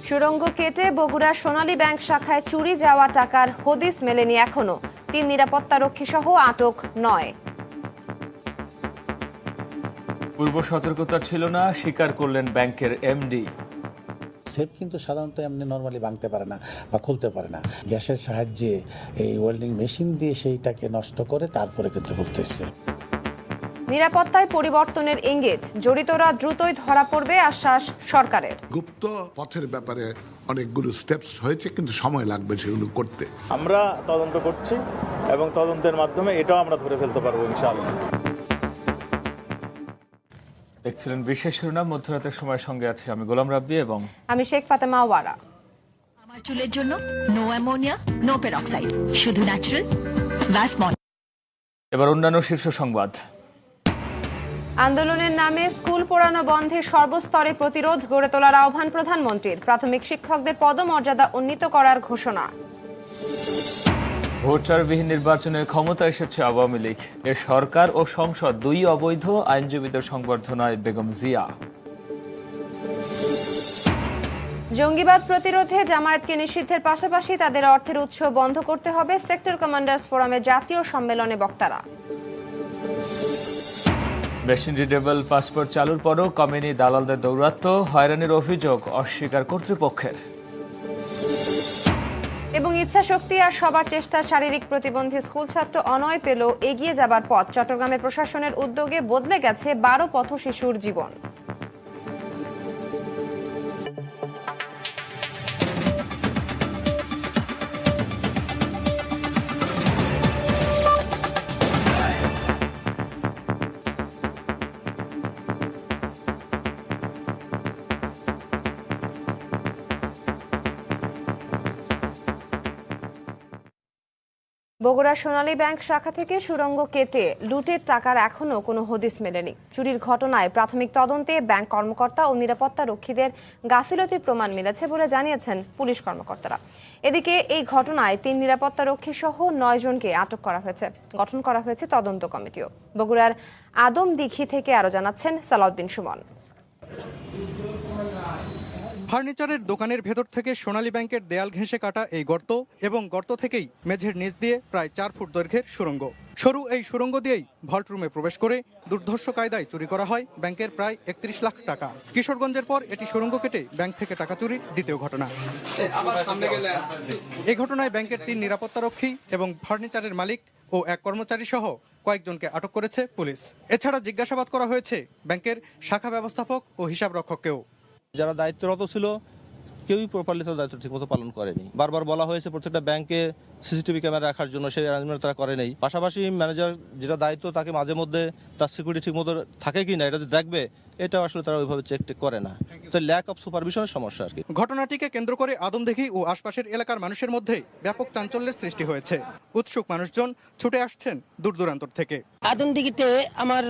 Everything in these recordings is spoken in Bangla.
সুড়ঙ্গ কেটে বগুড়া সোনালী ব্যাংক শাখায় চুরি যাওয়া টাকার হদিস মেলেনি এখনো। 3 নিরাপত্তারক্ষী সহ আটক 9। পূর্ব সতর্কতা ছিল না, স্বীকার করলেন ব্যাংকের এমডি। সেফ কিন্তু সাধারণত এমনি নর্মালি ভাঙতে পারে না বা খুলতে পারে না। গ্যাসের সাহায্যে এই ওয়েল্ডিং মেশিন দিয়ে সেইটাকে নষ্ট করে তারপরে কিন্তু খুলতেছে। নিরাপত্তায় পরিবর্তনের ইঙ্গিত, জড়িতরা দ্রুতই ধরা পড়বে আশ্বাস সরকারের। গুপ্ত পথের ব্যাপারে অনেকগুলো স্টেপস হয়েছে, কিন্তু সময় লাগবে সেগুলো করতে। আমরা তদন্ত করছি এবং তদন্তের মাধ্যমে এটাও আমরা ধরে ফেলতে পারবো ইনশাআল্লাহ। দেখছিলেন বিশেষ শিরোনাম। মধ্যরাতের সময় সঙ্গে আছে আমি গোলাম রাব্বি এবং আমি শেখ ফাতেমা ওয়ারা। আমার চুলের জন্য নো অ্যামোনিয়া, নো পেরক্সাইড, শুধু ন্যাচারাল ভাসমন। এবার অন্যান্য শীর্ষ সংবাদ। আন্দোলনের নামে স্কুল পোড়ানো বন্ধে সর্বস্তরে প্রতিরোধ গড়ে তোলার আহ্বান প্রধানমন্ত্রীর। প্রাথমিক শিক্ষকদের পদমর্যাদা উন্নীত করার ঘোষণা। ভোটারবিহীন নির্বাচনে ক্ষমতা এসেছে আওয়ামী লীগ। এ সরকার ও সংসদ দুই অবৈধ, আইনজীবীদের সংবর্ধনায় বেগম জিয়া। জঙ্গিবাদ প্রতিরোধে জামায়াতকে নিষিদ্ধের পাশাপাশি তাদের অর্থের উৎস বন্ধ করতে হবে, সেক্টর কমান্ডার্স ফোরামের জাতীয় সম্মেলনে বক্তারা। মেশিন রিডেবল পাসপোর্ট চালুর পরও কমেনি দালালদের দৌরাত্ম্য, হয়রানির অভিযোগ অস্বীকার কর্তৃপক্ষের। এবং ইচ্ছা শক্তি আর সবার চেষ্টা শারীরিক প্রতিবন্ধী স্কুল ছাত্র অনয় পেল এগিয়ে যাবার পথ। চট্টগ্রামের প্রশাসনের উদ্যোগে বদলে গেছে 12 পথ শিশুর জীবন। বগুড়া সোনালী ব্যাংক শাখা থেকে সুড়ঙ্গ কেটে লুটের টাকার এখনো কোনো হদিস মেলেনি। চুরির ঘটনায় প্রাথমিক তদন্তে ব্যাংক কর্মকর্তা ও নিরাপত্তা রক্ষীদের গাফিলতির প্রমাণ মিলেছে বলে জানিয়েছেন পুলিশ কর্মকর্তারা। এদিকে এই ঘটনায় 3 নিরাপত্তা রক্ষী সহ 9 জনকে আটক করা হয়েছে। গঠন করা হয়েছে তদন্ত কমিটিও। বগুড়ার আদমদিঘি থেকে আরো জানাচ্ছেন সালাউদ্দিন সুমন। ফার্নিচারের দোকানের ভেতর থেকে সোনালী ব্যাংকের দেয়াল ঘেঁষে কাটা এই গর্ত এবং গর্ত থেকেই মেঝের নিচ দিয়ে প্রায় 4 ফুট দৈর্ঘ্যের সুড়ঙ্গ। সরু এই সুড়ঙ্গ দিয়েই ভল্ট রুমে প্রবেশ করে দুর্ধর্ষ কায়দায় চুরি করা হয় ব্যাংকের প্রায় 31 লাখ টাকা। কিশোরগঞ্জের পর এটি সুড়ঙ্গ কেটে ব্যাংক থেকে টাকা চুরির দ্বিতীয় ঘটনা। এই ঘটনায় ব্যাংকের 3 নিরাপত্তারক্ষী এবং ফার্নিচারের মালিক ও এক কর্মচারী সহ কয়েকজনকে আটক করেছে পুলিশ। এছাড়া জিজ্ঞাসাবাদ করা হয়েছে ব্যাংকের শাখা ব্যবস্থাপক ও হিসাব রক্ষককেও। যারা দায়িত্বরত ছিল কেউই প্রপারলি তার দায়িত্ব ঠিকমতো পালন করেনি। বারবার বলা হয়েছে প্রত্যেকটা ব্যাংকে সিসিটিভি ক্যামেরা রাখার জন্য, সেই অ্যারেঞ্জমেন্ট তারা করে নেই। পাশাপাশি ম্যানেজার যেটা দায়িত্ব তাকে মাঝে মধ্যে তার সিকিউরিটি ঠিকমতো থাকে কি না এটা যে দেখবে, এটা আসলে তারা ওইভাবে চেক করে না। তো ল্যাক অফ সুপারভিশনের সমস্যা আর কি। ঘটনাটিকে কেন্দ্র করে আদমদিঘি ও আশপাশের এলাকার মানুষের মধ্যে ব্যাপক চাঞ্চল্যের সৃষ্টি হয়েছে। উৎসুক মানুষজন ছুটে আসছেন দূর দূরান্তর থেকে। আদমদিঘিতে আমার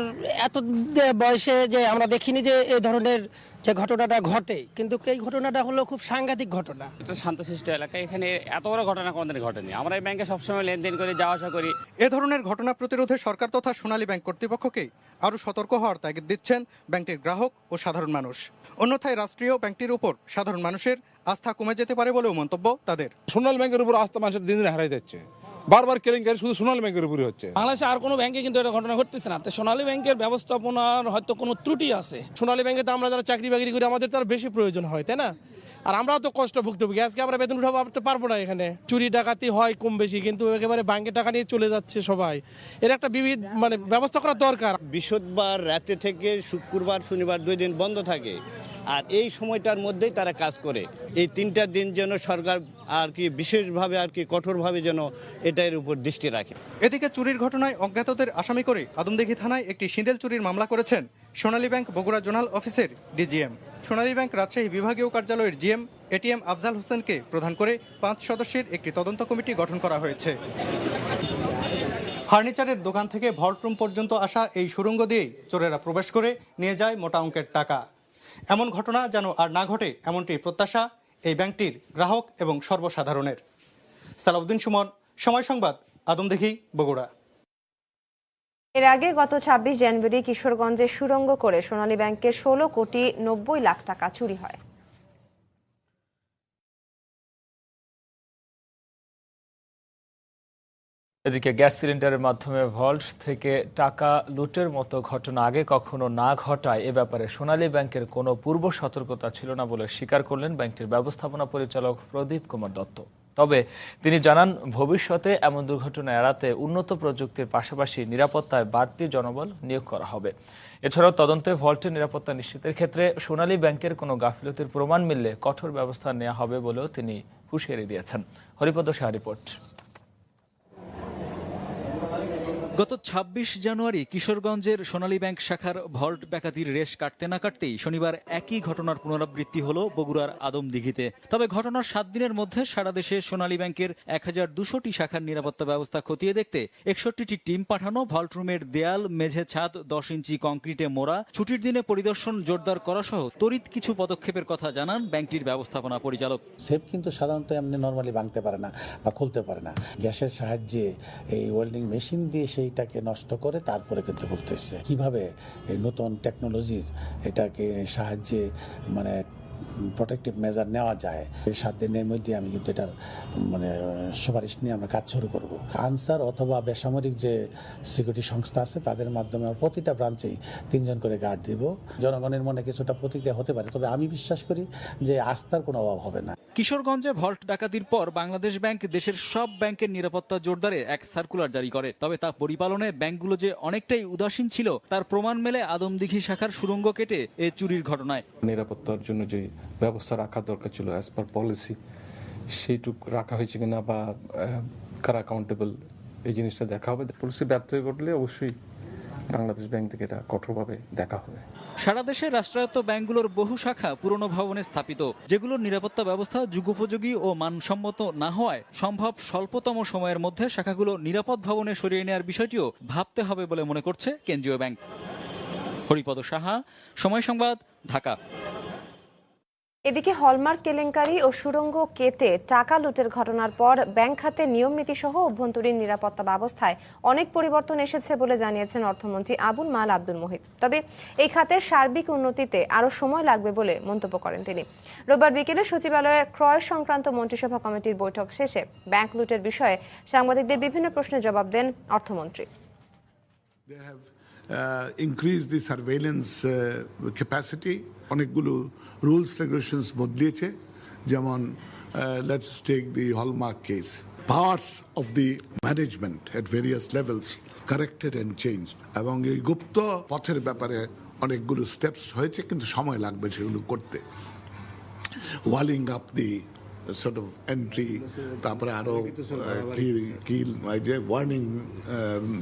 এত বয়সে যে আমরা দেখিনি যে এই ধরনের যে ঘটনাটা ঘটে, কিন্তু এই ঘটনাটা হলো খুব সাংঘাতিক ঘটনা। এটা শান্তশিষ্ট এলাকা, এখানে এত বড় ঘটনা কোনোদিন ঘটেনি। আমরা এই ব্যাংকে সবসময় লেনদেন করি, যাওয়া আসা করি। এ ধরনের ঘটনা প্রতিরোধে সরকার তথা সোনালী ব্যাংক কর্তৃপক্ষকে আরও সতর্ক হওয়ার তাগিদ দিচ্ছেন ব্যাংকটির গ্রাহক ও সাধারণ মানুষ। অন্যথায় রাষ্ট্রীয় ব্যাংকটির উপর সাধারণ মানুষের আস্থা কমে যেতে পারে বলেও মন্তব্য তাদের। সোনালী ব্যাংকের উপর আস্থা মানুষের দিন দিন হারাই যাচ্ছে। বারবার কেলেঙ্কারি শুধু সোনালী ব্যাংকের উপরে হচ্ছে। বাংলাদেশে আর কোনো ব্যাংকে কিন্তু এটা ঘটনা ঘটতেছে না। সোনালী ব্যাংকের ব্যবস্থাপনার হয়তো কোনো ত্রুটি আছে। সোনালী ব্যাংকে তো আমরা যারা চাকরি বাকরি করি আমাদের তো আর বেশি প্রয়োজন হয়, তাই না? আর আমরাও তো কষ্ট ভুক্তভোগী। আজকে আমরা বেতন উঠাবো পারবো না। এখানে চুরি ডাকাতি হয় কম বেশি, কিন্তু একেবারে ব্যাংকের টাকা নিয়ে চলে যাচ্ছে সবাই। এর একটা বিবিধ ব্যবস্থা করা দরকার। বৃহস্পতিবার রাতে থেকে শুক্রবার শনিবার 2 দিন বন্ধ থাকে, আর এই সময়টার মধ্যেই তারা কাজ করে। এই 3টা দিন যেন সরকার আর কি বিশেষভাবে আর কি কঠোরভাবে যেন এটার উপর দৃষ্টি রাখে। এদিকে চুরির ঘটনায় অজ্ঞাতদের আসামি করে আদমদিঘি থানায় একটি সিঁদেল চুরির মামলা করেছেন সোনালী ব্যাংক বগুড়া জোনাল অফিসের ডিজিএম। সোনালী ব্যাংক রাজশাহী বিভাগীয় কার্যালয়ের জিএম এটিএম আফজাল হোসেনকে প্রধান করে 5 সদস্যের একটি তদন্ত কমিটি গঠন করা হয়েছে। ফার্নিচারের দোকান থেকে ভল্ট রুম পর্যন্ত আসা এই সুড়ঙ্গ দিয়েই চোরেরা প্রবেশ করে নিয়ে যায় মোটা অঙ্কের টাকা। এমন ঘটনা যেন আর না ঘটে, এমনটি প্রত্যাশা এই ব্যাংকটির গ্রাহক এবং সর্বসাধারণের। সালাউদ্দিন সুমন, সময় সংবাদ, আদমদিঘি, বগুড়া। এর আগে গত 26 জানুয়ারি কিশোরগঞ্জে সুড়ঙ্গ করে সোনালী ব্যাংকের 16 কোটি 90 লাখ টাকা চুরি হয়। এদিকে গ্যাস সিলিন্ডারের মাধ্যমে ভল্ট থেকে টাকা লুটের মতো ঘটনা আগে কখনো না ঘটায় এ ব্যাপারে সোনালী ব্যাংকের কোনো পূর্ব সতর্কতা ছিল না বলে স্বীকার করলেন ব্যাংকটির ব্যবস্থাপনা পরিচালক প্রদীপ কুমার দত্ত। তবে তিনি জানান, ভবিষ্যতে এমন দুর্ঘটনা এড়াতে উন্নত প্রযুক্তির পাশাপাশি নিরাপত্তায় বাড়তি জনবল নিয়োগ করা হবে। এছাড়াও তদন্তে ভল্টের নিরাপত্তা নিশ্চিতের ক্ষেত্রে সোনালী ব্যাংকের কোনো গাফিলতির প্রমাণ মিললে কঠোর ব্যবস্থা নেওয়া হবে বলেও তিনি হুঁশিয়ারি দিয়েছেন। হরিপদ শাহ রিপোর্ট। গত ২৬ জানুয়ারি কিশোরগঞ্জের সোনালী ব্যাংক শাখার ভল্ট ডাকাতির রেশ কাটতে না কাটতেই শনিবার একই ঘটনার পুনরাবৃত্তি হলো বগুড়ার আদমদিঘিতে। তবে ঘটনার ৭ দিনের মধ্যে সারা দেশে সোনালী ব্যাংকের ১,২০০টি শাখার নিরাপত্তা ব্যবস্থা খতিয়ে দেখতে ৬১টি টিম পাঠানো, ভল্ট রুমের দেয়াল, মেঝে, ছাদ ১০ ইঞ্চি কংক্রিটে মোড়া, ছুটির দিনে পরিদর্শন জোরদার করা সহ তড়িৎ কিছু পদক্ষেপের কথা জানান ব্যাংকটির ব্যবস্থাপনা পরিচালক। সেফ কিন্তু সাধারণত এমনি নর্মালি ভাঙতে পারে না বা খুলতে পারে না। গ্যাসের সাহায্যে এই ওয়েল্ডিং মেশিন দিয়ে সেইটাকে নষ্ট করে তারপরে কিন্তু খুলতেছে। কিভাবে এই নতুন টেকনোলজির এটাকে সাহায্যে মানে প্রোটেক্টিভ মেজার নেওয়া যায়, এই 7 দিনের মধ্যে আমি কিন্তু এটার সুপারিশ নিয়ে আমরা কাজ শুরু করব। আনসার অথবা বেসামরিক যে সিকিউরিটি সংস্থা আছে তাদের মাধ্যমে প্রতিটা ব্রাঞ্চেই 3 জন করে গার্ড দিব। জনগণের মনে কিছুটা প্রতিক্রিয়া হতে পারে, তবে আমি বিশ্বাস করি যে আস্থার কোনো অভাব হবে না। কিশোরগঞ্জে ভল্ট ডাকাতির পর বাংলাদেশ ব্যাংক দেশের সব ব্যাংকের নিরাপত্তা জোরদারে এক সার্কুলার জারি করে। তবে তা পরিপালনে ব্যাংকগুলো যে অনেকটাই উদাসীন ছিল তার প্রমাণ মেলে আদমদিঘি শাখার সুড়ঙ্গ কেটে এ চুরির ঘটনায়। নিরাপত্তার জন্য যে ব্যবস্থা রাখা দরকার ছিল অ্যাজ পার পলিসি, সেইটুকু রাখা হয়েছে কিনা বা কারা অ্যাকাউন্টেবল, এই জিনিসটা দেখা হবে। পলিসি ব্যর্থ হয়ে ঘটলে অবশ্যই বাংলাদেশ ব্যাংক থেকে এটা কঠোরভাবে দেখা হবে। সারা দেশে রাষ্ট্রায়ত্ত ব্যাংকগুলোর বহু শাখা পুরনো ভবনে স্থাপিত, যেগুলোর নিরাপত্তা ব্যবস্থা যুগোপযোগী ও মানসম্মত না হওয়ায় সম্ভব স্বল্পতম সময়ের মধ্যে শাখাগুলো নিরাপদ ভবনে সরিয়ে নেওয়ার বিষয়টিও ভাবতে হবে বলে মনে করছে কেন্দ্রীয় ব্যাংক। হরিপদ সাহা, সময় সংবাদ, ঢাকা। এদিকে হলমার্ক কেলেঙ্কারি ও সুড়ঙ্গ কেটে টাকা লুটের ঘটনার পর ব্যাংক খাতে নিয়ম নীতি সহ অভ্যন্তরীণ নিরাপত্তা ব্যবস্থায় অনেক পরিবর্তন এসেছে বলে জানিয়েছেন অর্থমন্ত্রী আবুল মাল আব্দুল মুহিত। তবে এই খাতের সার্বিক উন্নতিতে আরও সময় লাগবে বলে মন্তব্য করেন তিনি। রোববার বিকেলে সচিবালয়ে ক্রয় সংক্রান্ত মন্ত্রিসভা কমিটির বৈঠক শেষে ব্যাংক লুটের বিষয়ে সাংবাদিকদের বিভিন্ন প্রশ্নের জবাব দেন অর্থমন্ত্রী। increase the surveillance capacity, অনেকগুলো রুলস রেগুলেশনস বদলিয়েছে, যেমন let's take the Hallmark case, powers of the management at various levels corrected and changed, এবং এই গুপ্ত পথের ব্যাপারে অনেকগুলো স্টেপস হয়েছে, কিন্তু সময় লাগবে সেগুলো করতে। Walling up the sort of entry, তারপরে আরো কিল যে ওয়ার্নিং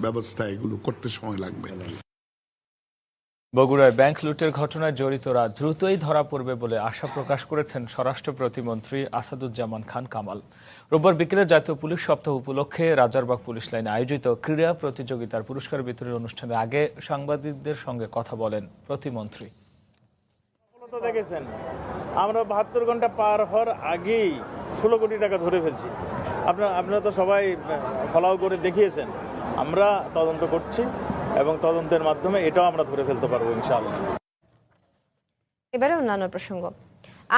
ব্যবস্থা, এগুলো করতে সময় লাগবে। বগুড়ায় ব্যাংক লুটের ঘটনায় জড়িতরা দ্রুতই ধরা পড়বে বলে আশা প্রকাশ করেছেন স্বরাষ্ট্র প্রতিমন্ত্রী আসাদুজ্জামান খান কামাল। রোববার বিকেলে জাতীয় পুলিশ সপ্তাহ উপলক্ষে রাজারবাগ পুলিশ লাইনে আয়োজিত ক্রীড়া প্রতিযোগিতার পুরস্কার বিতরণী অনুষ্ঠানের আগে সাংবাদিকদের সঙ্গে কথা বলেন প্রতিমন্ত্রী। দেখেছেন, আমরা 72 ঘন্টা পার হওয়ার আগেই 16 কোটি টাকা ধরে ফেলছি। আপনারা তো সবাই ফলো করে দেখিয়েছেন। আমরা তদন্ত করছি এবং তদন্তের মাধ্যমে এটাও আমরা ধরে ফেলতে পারবো ইনশাআল্লাহ। এবারে অন্যান্য প্রসঙ্গ।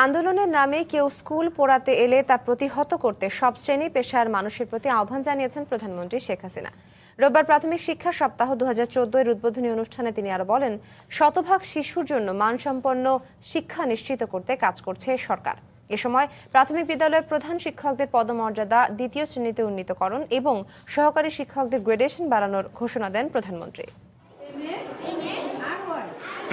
আন্দোলনের নামে কেউ স্কুল পোড়াতে এলে তা প্রতিহত করতে সব শ্রেণী পেশার মানুষের প্রতি আহ্বান জানিয়েছেন প্রধানমন্ত্রী শেখ হাসিনা। রোববার প্রাথমিক শিক্ষা সপ্তাহ 2014 উদ্বোধনী অনুষ্ঠানে তিনি আরো বলেন, শতভাগ শিশুর জন্য মানসম্পন্ন শিক্ষা নিশ্চিত করতে কাজ করছে সরকার। এ সময় প্রাথমিক বিদ্যালয়ের প্রধান শিক্ষকদের পদমর্যাদা 2য় শ্রেণীতে উন্নীতকরণ এবং সহকারী শিক্ষকদের গ্রেডেশন বাড়ানোর ঘোষণা দেন প্রধানমন্ত্রী।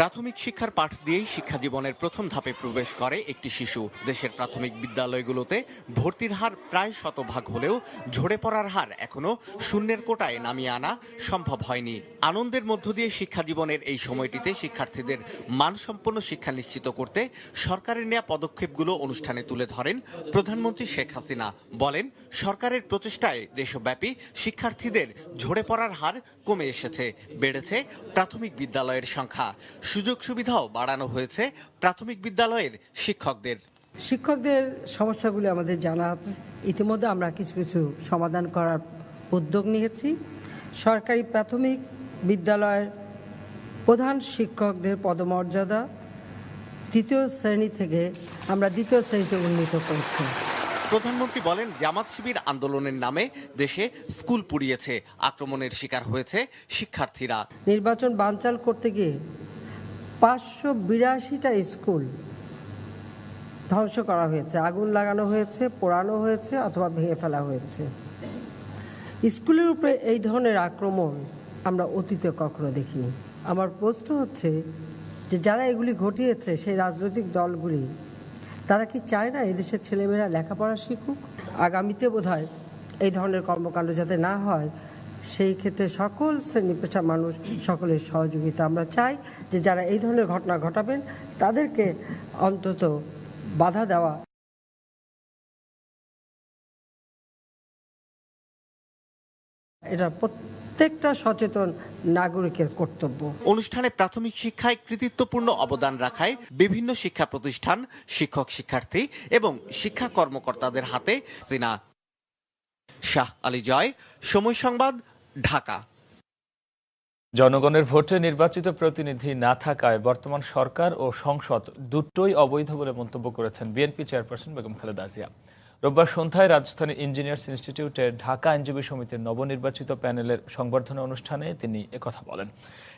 প্রাথমিক শিক্ষার পাঠ দিয়েই শিক্ষা জীবনের প্রথম ধাপে প্রবেশ করে একটি শিশু। দেশের প্রাথমিক বিদ্যালয়গুলোতে ভর্তির হার প্রায় 100% হলেও ঝরে পড়ার হার এখনো শূন্যের কোটায় নামিয়ে আনা সম্ভব হয়নি। আনন্দের মধ্য দিয়ে শিক্ষা জীবনের এই সময়টিতে শিক্ষার্থীদের মানসম্পন্ন শিক্ষা নিশ্চিত করতে সরকারের নেওয়া পদক্ষেপগুলো অনুষ্ঠানে তুলে ধরেন প্রধানমন্ত্রী শেখ হাসিনা। বলেন, সরকারের প্রচেষ্টায় দেশব্যাপী শিক্ষার্থীদের ঝরে পড়ার হার কমে এসেছে, বেড়েছে প্রাথমিক বিদ্যালয়ের সংখ্যা, সুযোগ সুবিধাও বাড়ানো হয়েছে প্রাথমিক বিদ্যালয়ের শিক্ষকদের। শিক্ষকদের সমস্যাগুলি আমাদের জানা, ইতিমধ্যে আমরা কিছু কিছু সমাধান করার উদ্যোগ নিয়েছি। সরকারি প্রাথমিক বিদ্যালয়ের প্রধান শিক্ষকদের পদমর্যাদা 3য় শ্রেণী থেকে আমরা 2য় শ্রেণীতে উন্নীত করেছি। প্রধানমন্ত্রী বলেন, জামাত শিবির আন্দোলনের নামে দেশে স্কুল পুড়িয়েছে, আক্রমণের শিকার হয়েছে শিক্ষার্থীরা। নির্বাচন বানচাল করতে গিয়ে 582টা স্কুল ধ্বংস করা হয়েছে, আগুন লাগানো হয়েছে, পোড়ানো হয়েছে অথবা ভেঙে ফেলা হয়েছে। স্কুলের উপরে এই ধরনের আক্রমণ আমরা অতীতে কখনো দেখিনি। আমার প্রশ্ন হচ্ছে যে যারা এগুলি ঘটিয়েছে সেই রাজনৈতিক দলগুলি, তারা কি চায় না এদেশের ছেলেমেয়েরা লেখাপড়া শিখুক? আগামীতে বোধহয় এই ধরনের কর্মকাণ্ড যাতে না হয়, সেই ক্ষেত্রে সকল শ্রেণী পেশার মানুষ সকলের সহযোগিতা আমরা চাই যে যারা এই ধরনের ঘটনা ঘটাবেন তাদেরকে অন্তত বাধা দেওয়া। এটা প্রত্যেকটা সচেতন নাগরিকের কর্তব্য। অনুষ্ঠানে প্রাথমিক শিক্ষায় কৃতিত্বপূর্ণ অবদান রাখায় বিভিন্ন শিক্ষা প্রতিষ্ঠান, শিক্ষক শিক্ষার্থী এবং শিক্ষা কর্মকর্তাদের হাতে সিনা। শাহ আলী জয়, সময় সংবাদ, ঢাকা। জনগণের ভোটে নির্বাচিত প্রতিনিধি না থাকায় বর্তমান সরকার ও সংসদ দুটোই অবৈধ বলে মন্তব্য করেছেন বিএনপি চেয়ারপারসন বেগম খালেদা জিয়া। রোববার সন্ধ্যায় রাজধানীর ইঞ্জিনিয়ার্স ইনস্টিটিউটে ঢাকা আইনজীবী সমিতির নবনির্বাচিত প্যানেলের সংবর্ধনা অনুষ্ঠানে তিনি একথা বলেন।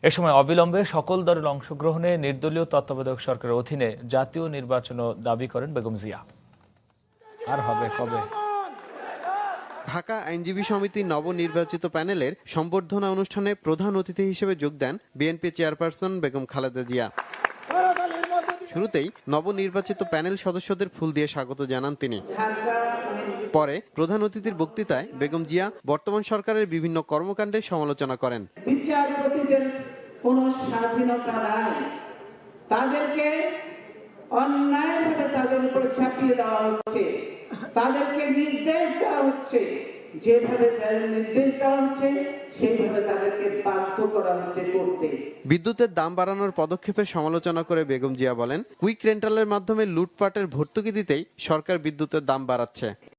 এ সময় অবিলম্বে সকল দলের অংশগ্রহণে নির্দলীয় তত্ত্বাবধায়ক সরকারের অধীনে জাতীয় নির্বাচনও দাবি করেন বেগম জিয়া। আর হবে কবে? ঢাকা আইনজীবী সমিতির নবনির্বাচিত প্যানেলের সংবর্ধনা অনুষ্ঠানে প্রধান অতিথি হিসেবে যোগ দেন বিএনপি চেয়ারপারসন বেগম খালেদা জিয়া। শুরুতেই নবনির্বাচিত প্যানেল সদস্যদের ফুল দিয়ে স্বাগত জানান তিনি। পরে প্রধান অতিথির বক্তৃতায় বেগম জিয়া বর্তমান সরকারের বিভিন্ন কর্মকাণ্ডের সমালোচনা করেন। বিচারপতিদের কোনো স্বাধীনতা নাই, তাদেরকে অন্যায়ভাবে তাদের উপর চাপিয়ে দেওয়া হচ্ছে, তাদেরকে নির্দেশ দেওয়া হচ্ছে, যেভাবে নির্দেশ দেওয়া হচ্ছে সেইভাবে তাদেরকে বাধ্য করা হচ্ছে করতে। বিদ্যুতের দাম বাড়ানোর পদক্ষেপের সমালোচনা করে বেগম জিয়া বলেন, কুইক রেন্টালের মাধ্যমে লুটপাটের ভর্তুকি দিতেই সরকার বিদ্যুতের দাম বাড়াচ্ছে।